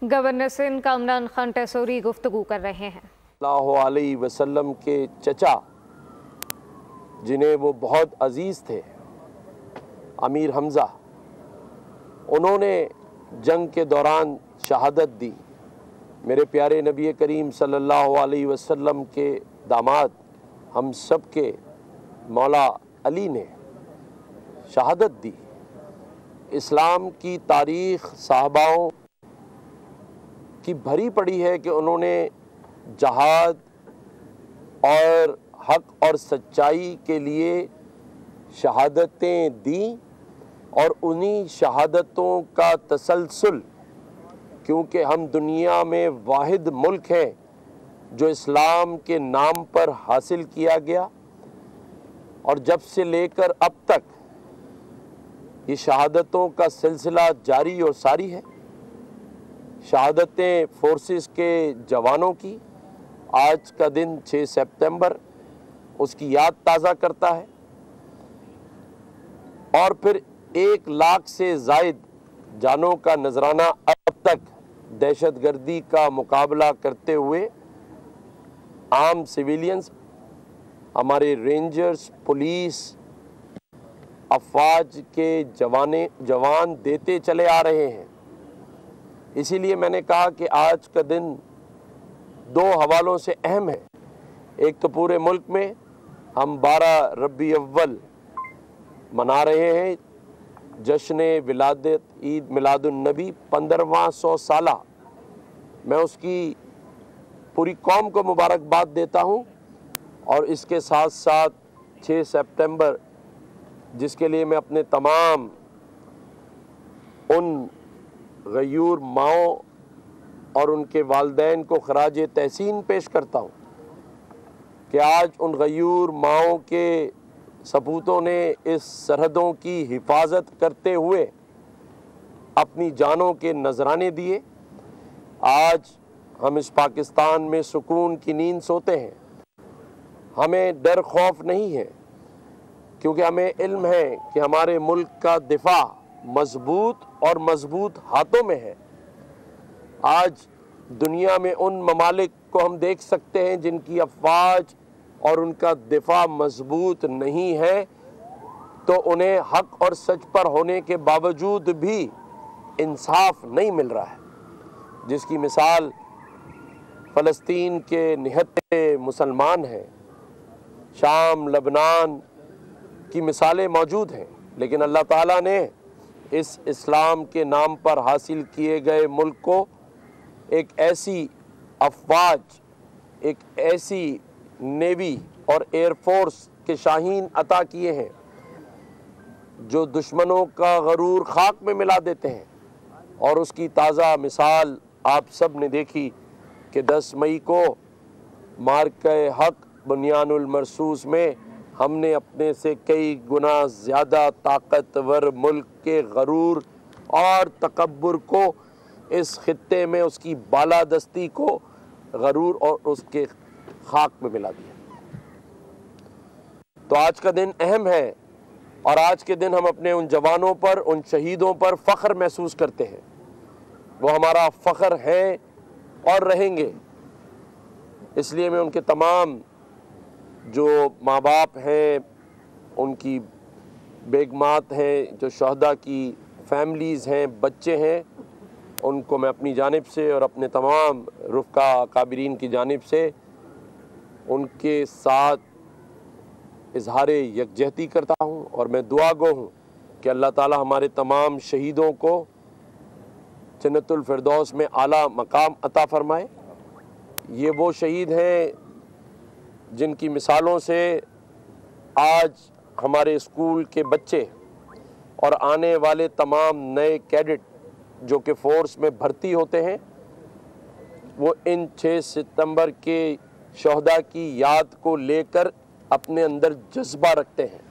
Governor Sindh Kamran Khan Tessori گفتگو کر رہے ہیں۔ صلی اللہ علیہ وسلم کے چچا جنہیں وہ بہت عزیز تھے، امیر حمزہ، انہوں نے جنگ کے دوران شہادت دی۔ میرے پیارے نبی کریم صلی اللہ علیہ وسلم کے داماد ہم سب کے مولا علی نے شہادت دی۔ اسلام کی تاریخ صحاباؤں کی بھری پڑی ہے کہ انہوں نے جہاد اور حق اور سچائی کے لیے شہادتیں دیں، اور انہی شہادتوں کا تسلسل، کیونکہ ہم دنیا میں واحد ملک ہیں جو اسلام کے نام پر حاصل کیا گیا، اور جب سے لے کر اب تک یہ شہادتوں کا سلسلہ جاری اور ساری ہے۔ شہادتیں فورسز کے جوانوں کی، آج کا دن 6 سپتمبر اس کی یاد تازہ کرتا ہے، اور پھر 1 لاکھ سے زائد جانوں کا نذرانہ اب تک دہشت گردی کا مقابلہ کرتے ہوئے عام سویلینز، ہمارے رینجرز، پولیس، افواج کے جوان دیتے چلے آ رہے ہیں۔ اسی لیے میں نے کہا کہ آج کا دن 2 حوالوں سے اہم ہے۔ ایک تو پورے ملک میں ہم 12 ربیع الاول منا رہے ہیں، جشن ولادت عید میلاد النبی 15واں 100 سالہ۔ میں اس کی پوری قوم کو مبارکباد دیتا ہوں، اور اس کے ساتھ ساتھ 6 سپتمبر جس کے لیے میں اپنے تمام ان غیور ماؤں اور ان کے والدین کو خراج تحسین پیش کرتا ہوں کہ آج ان غیور ماؤں کے سپوتوں نے اس سرحدوں کی حفاظت کرتے ہوئے اپنی جانوں کے نذرانے دیے۔ آج ہم اس پاکستان میں سکون کی نیند سوتے ہیں، ہمیں ڈر خوف نہیں ہے، کیونکہ ہمیں علم ہے کہ ہمارے ملک کا دفاع مضبوط اور مضبوط ہاتھوں میں ہے۔ آج دنیا میں ان ممالک کو ہم دیکھ سکتے ہیں جن کی افواج اور ان کا دفاع مضبوط نہیں ہے، تو انہیں حق اور سچ پر ہونے کے باوجود بھی انصاف نہیں مل رہا ہے، جس کی مثال فلسطین کے نہتے مسلمان ہیں، شام، لبنان کی مثالیں موجود ہیں۔ لیکن اللہ تعالیٰ نے اس اسلام کے نام پر حاصل کیے گئے ملک کو ایک ایسی افواج، ایک ایسی نیوی اور ایئر فورس کے شاہین عطا کیے ہیں جو دشمنوں کا غرور خاک میں ملا دیتے ہیں، اور اس کی تازہ مثال آپ سب نے دیکھی کہ 10 مئی کو معرکہ حق بنیان المرصوص میں ہم نے اپنے سے کئی گنا زیادہ طاقتور ملک کے غرور اور تکبر کو، اس خطے میں اس کی بالادستی کو، غرور اور اس کے خاک میں ملا دیا۔ تو آج کا دن اہم ہے، اور آج کے دن ہم اپنے ان جوانوں پر، ان شہیدوں پر فخر محسوس کرتے ہیں۔ وہ ہمارا فخر ہیں اور رہیں گے۔ اس لیے میں ان کے تمام جو ماں باپ ہیں، ان کی بیگمات ہیں، جو شہداء کی فیملیز ہیں، بچے ہیں، ان کو میں اپنی جانب سے اور اپنے تمام رفقا اکابرین کی جانب سے ان کے ساتھ اظہار یکجہتی کرتا ہوں، اور میں دعا گو ہوں کہ اللہ تعالی ہمارے تمام شہیدوں کو جنت الفردوس میں اعلیٰ مقام عطا فرمائے۔ یہ وہ شہید ہیں جن کی مثالوں سے آج ہمارے اسکول کے بچے اور آنے والے تمام نئے کیڈٹ جو کہ فورس میں بھرتی ہوتے ہیں، وہ ان 6 ستمبر کے شہداء کی یاد کو لے کر اپنے اندر جذبہ رکھتے ہیں۔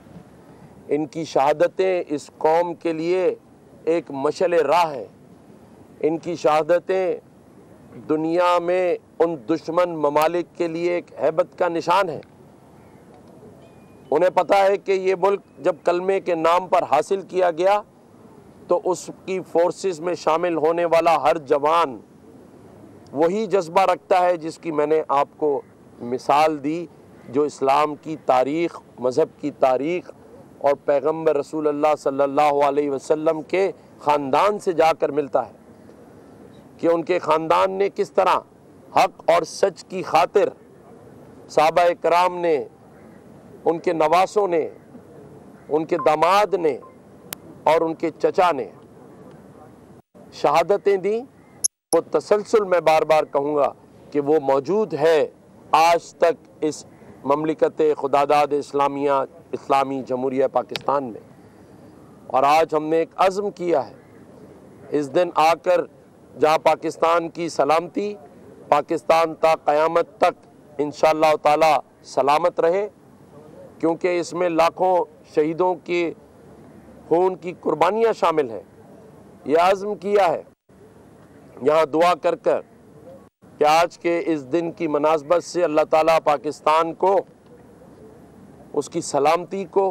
ان کی شہادتیں اس قوم کے لیے ایک مشعل راہ ہیں۔ ان کی شہادتیں دنیا میں ان دشمن ممالک کے لیے ایک ہیبت کا نشان ہے۔ انہیں پتہ ہے کہ یہ ملک جب کلمے کے نام پر حاصل کیا گیا تو اس کی فورسز میں شامل ہونے والا ہر جوان وہی جذبہ رکھتا ہے جس کی میں نے آپ کو مثال دی، جو اسلام کی تاریخ، مذہب کی تاریخ اور پیغمبر رسول اللہ صلی اللہ علیہ وسلم کے خاندان سے جا کر ملتا ہے کہ ان کے خاندان نے کس طرح حق اور سچ کی خاطر صحابہ کرام نے، ان کے نواسوں نے، ان کے داماد نے اور ان کے چچا نے شہادتیں دیں۔ وہ تسلسل میں بار بار کہوں گا کہ وہ موجود ہے آج تک اس مملکت خداداد اسلامیہ اسلامی جمہوریہ پاکستان میں۔ اور آج ہم نے ایک عزم کیا ہے اس دن آ کر جہاں پاکستان کی سلامتی، پاکستان تا قیامت تک انشاءاللہ تعالی سلامت رہے، کیونکہ اس میں لاکھوں شہیدوں کے خون کی قربانیاں شامل ہیں۔ یہ عزم کیا ہے یہاں دعا کر کر کہ آج کے اس دن کی مناسبت سے اللہ تعالیٰ پاکستان کو، اس کی سلامتی کو،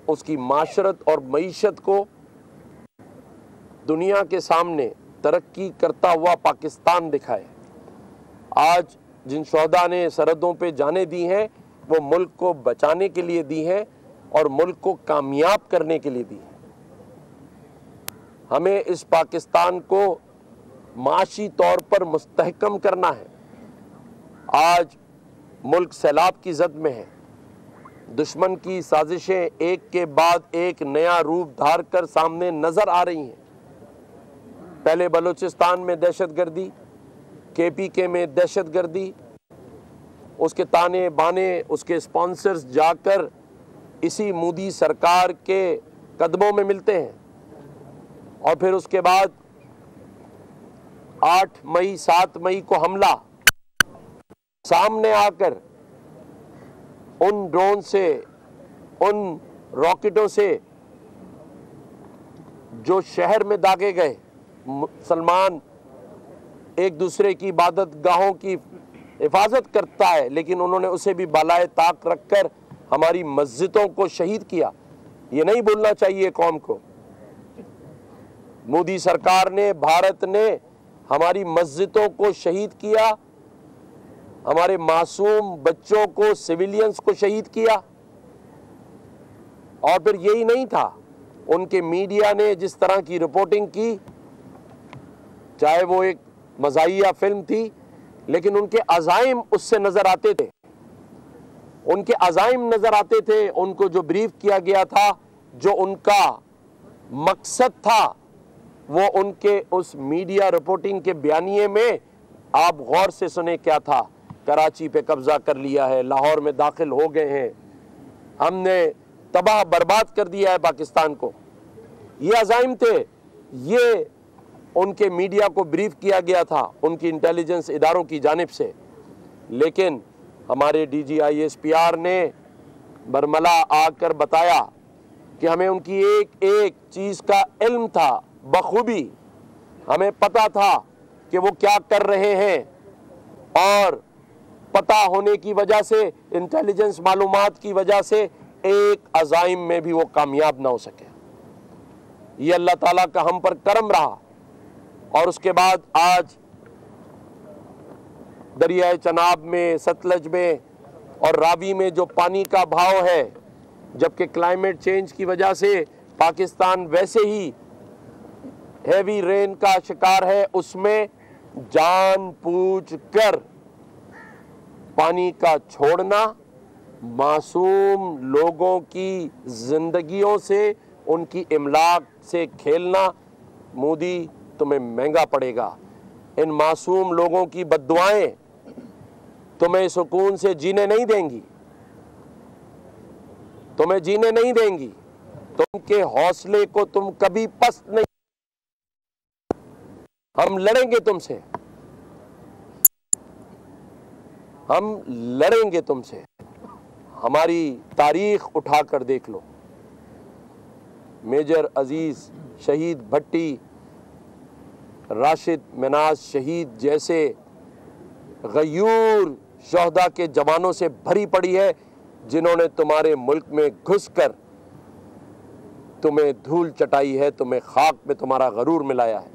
اس کی معاشرت اور معیشت کو دنیا کے سامنے ترقی کرتا ہوا پاکستان دکھائے۔ آج جن شہداء نے سرحدوں پہ جانیں دی ہیں وہ ملک کو بچانے کے لیے دی ہیں اور ملک کو کامیاب کرنے کے لیے دی ہیں۔ ہمیں اس پاکستان کو معاشی طور پر مستحکم کرنا ہے۔ آج ملک سیلاب کی زد میں ہے، دشمن کی سازشیں ایک کے بعد ایک نیا روپ دھار کر سامنے نظر آ رہی ہیں۔ پہلے بلوچستان میں دہشت گردی، KPK میں دہشت گردی، اس کے تانے بانے، اس کے اسپانسرز جا کر اسی مودی سرکار کے قدموں میں ملتے ہیں، اور پھر اس کے بعد 8 مئی 7 مئی کو حملہ، سامنے آ کر ان ڈرون سے، ان راکٹوں سے جو شہر میں داغے گئے، مسلمان ایک دوسرے کی عبادت گاہوں کی حفاظت کرتا ہے لیکن انہوں نے اسے بھی بالائے طاق رکھ کر ہماری مسجدوں کو شہید کیا۔ یہ نہیں بھولنا چاہیے قوم کو۔ مودی سرکار نے، بھارت نے ہماری مسجدوں کو شہید کیا، ہمارے معصوم بچوں کو، سویلینز کو شہید کیا۔ اور پھر یہی نہیں تھا، ان کے میڈیا نے جس طرح کی رپورٹنگ کی، چاہے وہ ایک مزاحیہ فلم تھی لیکن ان کے عزائم اس سے نظر آتے تھے، ان کے عزائم نظر آتے تھے۔ ان کو جو بریف کیا گیا تھا، جو ان کا مقصد تھا، وہ ان کے اس میڈیا رپورٹنگ کے بیانیے میں آپ غور سے سنیں کیا تھا۔ کراچی پہ قبضہ کر لیا ہے، لاہور میں داخل ہو گئے ہیں، ہم نے تباہ برباد کر دیا ہے پاکستان کو۔ یہ عزائم تھے، یہ ان کے میڈیا کو بریف کیا گیا تھا ان کی انٹیلیجنس اداروں کی جانب سے۔ لیکن ہمارے DGISPR نے برملا آ کر بتایا کہ ہمیں ان کی ایک ایک چیز کا علم تھا بخوبی، ہمیں پتہ تھا کہ وہ کیا کر رہے ہیں، اور پتہ ہونے کی وجہ سے، انٹیلیجنس معلومات کی وجہ سے ایک عزائم میں بھی وہ کامیاب نہ ہو سکے۔ یہ اللہ تعالیٰ کا ہم پر کرم رہا۔ اور اس کے بعد آج دریائے چناب میں، ستلج میں اور راوی میں جو پانی کا بہاؤ ہے، جبکہ کلائمیٹ چینج کی وجہ سے پاکستان ویسے ہی ہیوی رین کا شکار ہے، اس میں جان بوجھ کر پانی کا چھوڑنا، معصوم لوگوں کی زندگیوں سے، ان کی املاک سے کھیلنا، مودی تمہیں مہنگا پڑے گا۔ ان معصوم لوگوں کی بددعائیں تمہیں سکون سے جینے نہیں دیں گی، تمہیں جینے نہیں دیں گی، تم کے حوصلے کو تم کبھی پست نہیں۔ ہم لڑیں گے تم سے، ہم لڑیں گے تم سے۔ ہماری تاریخ اٹھا کر دیکھ لو، میجر عزیز شہید بھٹی، راشد مناز شہید جیسے غیور شہداء کے جوانوں سے بھری پڑی ہے، جنہوں نے تمہارے ملک میں گھس کر تمہیں دھول چٹائی ہے، تمہیں خاک میں تمہارا غرور ملایا ہے۔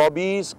24